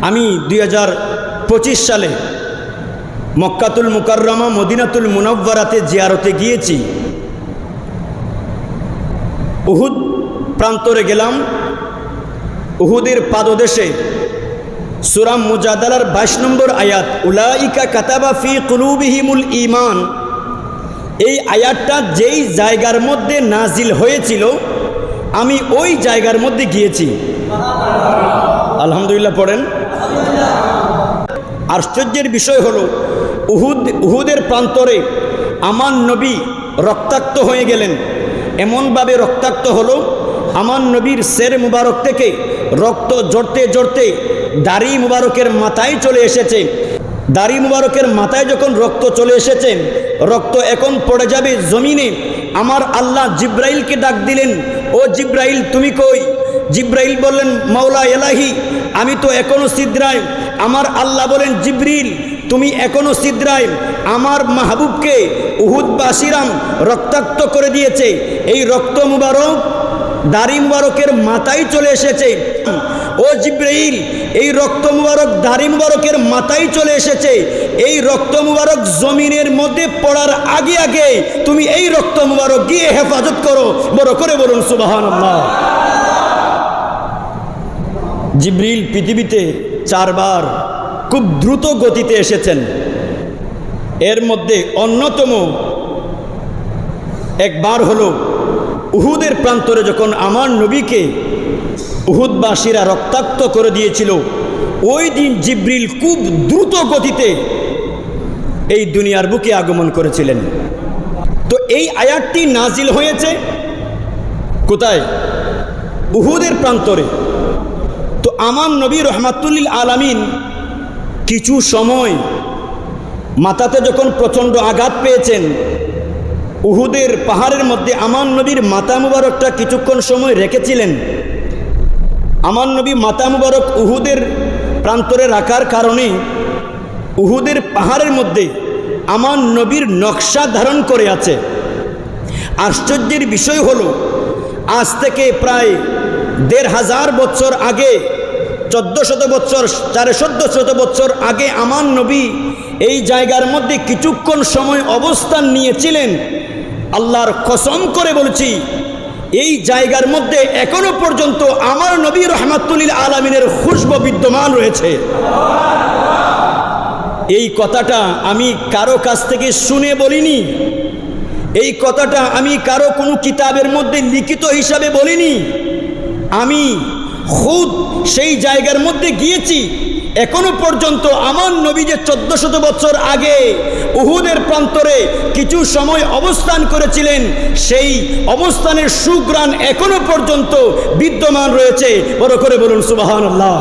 আমি 2025 সালে মক্কাতুল মুকাররমা মদিনাতুল মুনাওয়ারাতে জিয়ারতে গিয়েছি। উহুদ প্রান্তরে গেলাম। উহুদের পাদদেশে সূরা মুজাদালার 22 নম্বর আয়াত, উলাইকা কাতাবা ফি কুলুবিহিমুল ঈমান, এই আয়াতটা যেই জায়গার মধ্যে নাজিল হয়েছিল আমি ওই জায়গার মধ্যে গিয়েছি। আলহামদুলিল্লাহ পড়েন। আশ্চর্যের বিষয় হলো উহুদের প্রান্তরে আমার নবী রক্তাক্ত হয়ে গেলেন। এমনভাবে রক্তাক্ত হলো, আমার নবীর সের মুবারক থেকে রক্ত জড়তে জড়তে দাড়ি মুবারকের মাথায় চলে এসেছে। দাড়ি মুবারকের মাথায় যখন রক্ত চলে এসেছে, রক্ত এখন পড়ে যাবে জমিনে। আমার আল্লাহ জিব্রাইলকে ডাক দিলেন, ও জিব্রাইল তুমি কই? জিব্রাইল বললেন, মাওলা এলাহি আমি তো এখনো সিদরায়। আমার আল্লাহ বলেন, জিব্রিল তুমি এখনো সিদরায়। আমার মাহবুবকে উহুদবাসীরাম রক্তাক্ত করে দিয়েছে। এই রক্ত মুবারক দাড়ি মুবারকের মাথায় চলে এসেছে। ও জিব্রাইল এই রক্ত মুবারক দাড়ি মুবারকের মাথায় চলে এসেছে। এই রক্ত মুবারক জমিনের মধ্যে পড়ার আগে আগে তুমি এই রক্ত মুবারক গিয়ে হেফাজত করো। বড় করে বলুন সুবহানাল্লাহ। জিব্রিল পৃথিবীতে 4 বার খুব দ্রুত গতিতে এসেছেন। এর মধ্যে অন্যতম একবার হলো উহুদের প্রান্তরে যখন আমার নবীকে উহুদবাসীরা রক্তাক্ত করে দিয়েছিল, ওই দিন জিব্রিল খুব দ্রুত গতিতে এই দুনিয়ার বুকে আগমন করেছিলেন। তো এই আয়াতটি নাজিল হয়েছে কোথায়? উহুদের প্রান্তরে। তো আমার নবী রহমাতুল লিল আলামিন কিছু সময় মাথাতে যখন প্রচণ্ড আঘাত পেয়েছেন, উহুদের পাহাড়ের মধ্যে আমার নবীর মাথা মুবারকটা কিছুক্ষণ সময় রেখেছিলেন। আমার নবী মাথা মুবারক উহুদের প্রান্তরে রাখার কারণে উহুদের পাহাড়ের মধ্যে আমার নবীর নকশা ধারণ করে আছে। আশ্চর্যের বিষয় হলো, আজ থেকে প্রায় 1500 বছর আগে, 1400 বছর 1450 বছর আগে আমার নবী এই জায়গার মধ্যে কিছুক্ষণ সময় অবস্থান নিয়েছিলেন। আল্লাহর কসম করে বলছি, এই জায়গার মধ্যে এখনো পর্যন্ত আমার নবী রহমাতুল লিল আলামিনের খুশবু বিদ্যমান রয়েছে। এই কথাটা আমি কারো কাছ থেকে শুনে বলিনি। এই কথাটা আমি কারো কোনো কিতাবের মধ্যে লিখিত হিসাবে বলিনি। আমি খুদ সেই জায়গার মধ্যে গিয়েছি। এখনো পর্যন্ত আমার নবী যে 1400 বছর আগে উহুদের প্রান্তরে কিছু সময় অবস্থান করেছিলেন, সেই অবস্থানের সুঘ্রাণ এখনো পর্যন্ত বিদ্যমান রয়েছে। বড় করে বলুন সুবহানাল্লাহ।